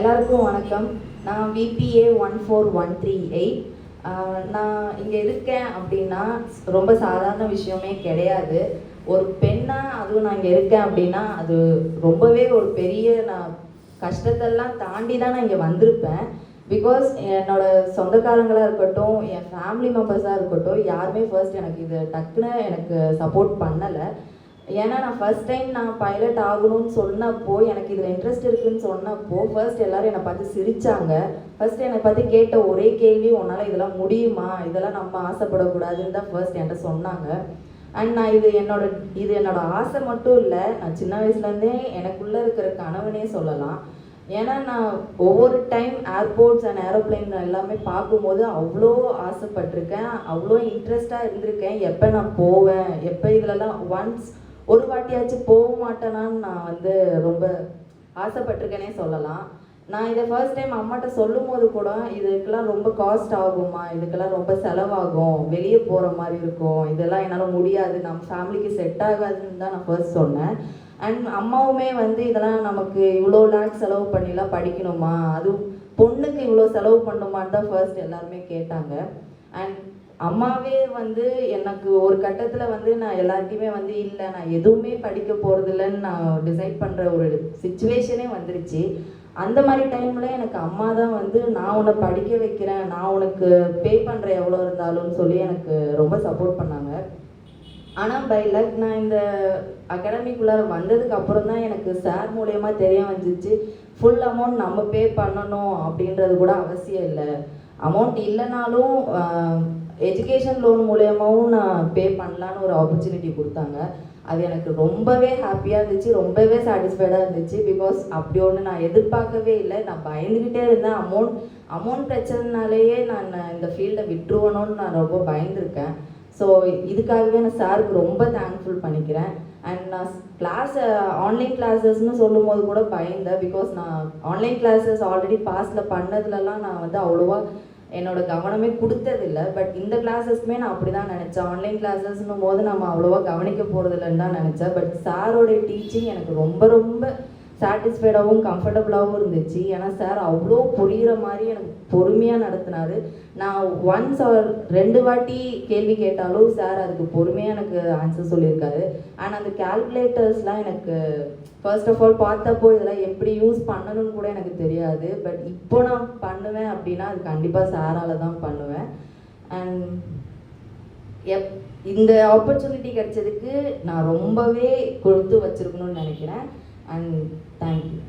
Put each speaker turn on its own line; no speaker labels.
எல்லாருக்கும் வணக்கம். நான் VPA 14138. நான் இங்கே இருக்கேன் அப்படின்னா ரொம்ப சாதாரண விஷயமே கிடையாது. ஒரு பெண்ணாக அதுவும் நான் இங்கே இருக்கேன் அப்படின்னா அது ரொம்பவே ஒரு பெரிய நான் கஷ்டத்தெல்லாம் தாண்டி தான் நான் இங்கே வந்திருப்பேன். பிகாஸ் என்னோட சொந்தக்காரங்களாக இருக்கட்டும், என் ஃபேமிலி மெம்பர்ஸாக இருக்கட்டும், யாருமே ஃபர்ஸ்ட் எனக்கு இது டக்குன்னு எனக்கு சப்போர்ட் பண்ணலை. ஏன்னா நான் ஃபர்ஸ்ட் டைம் நான் பைலட் ஆகணும்னு சொன்னப்போ, எனக்கு இதில் இன்ட்ரெஸ்ட் இருக்குதுன்னு சொன்னப்போ ஃபர்ஸ்ட் எல்லோரும் என்னை பார்த்து சிரித்தாங்க. ஃபர்ஸ்ட் என்னை பார்த்து கேட்ட ஒரே கேள்வி, உன்னால் இதெல்லாம் முடியுமா, இதெல்லாம் நம்ம ஆசைப்படக்கூடாதுன்னு தான் ஃபர்ஸ்ட் என்கிட்ட சொன்னாங்க. அண்ட் நான் இது என்னோட ஆசை மட்டும் இல்லை, நான் சின்ன வயசுலேருந்தே எனக்குள்ளே இருக்கிற கனவுனே சொல்லலாம். ஏன்னா நான் ஒவ்வொரு டைம் ஏர்போர்ட்ஸ் அண்ட் ஏரோப்ளைன் எல்லாமே பார்க்கும்போது அவ்வளோ ஆசைப்பட்டிருக்கேன், அவ்வளோ இன்ட்ரெஸ்டாக இருந்திருக்கேன். எப்போ நான் போவேன், எப்போ இதிலலாம் ஒன்ஸ் ஒரு வாட்டியாச்சும் போக மாட்டேனான்னு நான் ரொம்ப ஆசைப்பட்டிருக்கேனே சொல்லலாம். நான் இதை ஃபர்ஸ்ட் டைம் அம்மாட்ட சொல்லும் போது கூட இதுக்கெல்லாம் ரொம்ப காஸ்ட் ஆகுமா, இதுக்கெல்லாம் ரொம்ப செலவாகும், வெளியே போகிற மாதிரி இருக்கும், இதெல்லாம் என்னால் முடியாது, நம்ம ஃபேமிலிக்கு செட் ஆகாதுன்னு தான் நான் ஃபர்ஸ்ட் சொன்னேன். அண்ட் அம்மாவுமே இதெல்லாம் நமக்கு இவ்வளோ லேக்ஸ் செலவு பண்ணிலாம் படிக்கணுமா, அதுவும் பொண்ணுக்கு இவ்வளோ செலவு பண்ணுமான்னு தான் ஃபர்ஸ்ட் எல்லாருமே கேட்டாங்க. அண்ட் அம்மாவே எனக்கு ஒரு கட்டத்தில் நான் எல்லாத்தையுமே இல்லை, நான் எதுவுமே படிக்க போகிறதில்லன்னு நான் டிசைட் பண்ணுற ஒரு சுச்சுவேஷனே வந்துருச்சு. அந்த மாதிரி டைமில் எனக்கு அம்மா தான் நான் உன்னை படிக்க வைக்கிறேன், நான் உனக்கு பே பண்ணுறேன் எவ்வளோ இருந்தாலும்னு சொல்லி எனக்கு ரொம்ப சப்போர்ட் பண்ணாங்க. ஆனால் பை லக் நான் இந்த அகாடமிக்குள்ளார வந்ததுக்கு அப்புறம் தான் எனக்கு சார் மூலயமா தெரிய வந்துச்சு, ஃபுல் அமௌண்ட் நம்ம பே பண்ணணும் அப்படின்றது கூட அவசியம் இல்லை. அமௌண்ட் இல்லைனாலும் எஜுகேஷன் லோன் மூலயமாவும் நான் பே பண்ணலான்னு ஒரு ஆப்பர்ச்சுனிட்டி கொடுத்தாங்க. அது எனக்கு ரொம்பவே ஹாப்பியாக இருந்துச்சு, ரொம்பவே சாட்டிஸ்ஃபைடாக இருந்துச்சு. பிகாஸ் அப்படி ஒன்று நான் எதிர்பார்க்கவே இல்லை. நான் பயந்துக்கிட்டே இருந்தேன், அமௌண்ட் பிரச்சனைனாலேயே நான் இந்த ஃபீல்டை விட்டுருவணும்னு நான் ரொம்ப பயந்துருக்கேன். ஸோ இதுக்காகவே நான் சாருக்கு ரொம்ப தேங்க்ஃபுல் பண்ணிக்கிறேன். அண்ட் நான் ஆன்லைன் கிளாஸஸ்ன்னு சொல்லும் போது கூட பயந்தேன். பிகாஸ் நான் ஆன்லைன் கிளாஸஸ் ஆல்ரெடி பாஸ்டில் பண்ணதுலலாம் நான் அவ்வளோவா என்னோட கவனமே கொடுத்ததில்லை. பட் இந்த கிளாஸஸ்க்குமே நான் அப்படி தான் நினச்சேன். ஆன்லைன் கிளாஸஸ்னும் போது நம்ம அவ்வளோவா கவனிக்க போகிறதில்லன்னு தான் நினச்சேன். பட் சாரோடைய டீச்சிங் எனக்கு ரொம்ப ரொம்ப சாட்டிஸ்ஃபைடாகவும் கம்ஃபர்டபுளாகவும் இருந்துச்சு. ஏன்னா சார் அவ்வளோ புரிகிற மாதிரி எனக்கு பொறுமையாக நடத்தினார். நான் ஒன்ஸ் ஆர் 2 வாட்டி கேள்வி கேட்டாலும் சார் அதுக்கு பொறுமையாக எனக்கு ஆன்சர் சொல்லியிருக்காரு. அண்ட் அந்த கால்குலேட்டர்ஸ்லாம் எனக்கு ஃபர்ஸ்ட் ஆஃப் ஆல் பார்த்தப்போ இதெல்லாம் எப்படி யூஸ் பண்ணணும்னு கூட எனக்கு தெரியாது. பட் இப்போ நான் பண்ணுவேன் அப்படின்னா அது கண்டிப்பாக சாரால் தான் பண்ணுவேன். அண்ட் இந்த ஆப்பர்ச்சுனிட்டி கிடைச்சதுக்கு நான் ரொம்பவே கொடுத்து வச்சுருக்கணும்னு நினைக்கிறேன். And thank you.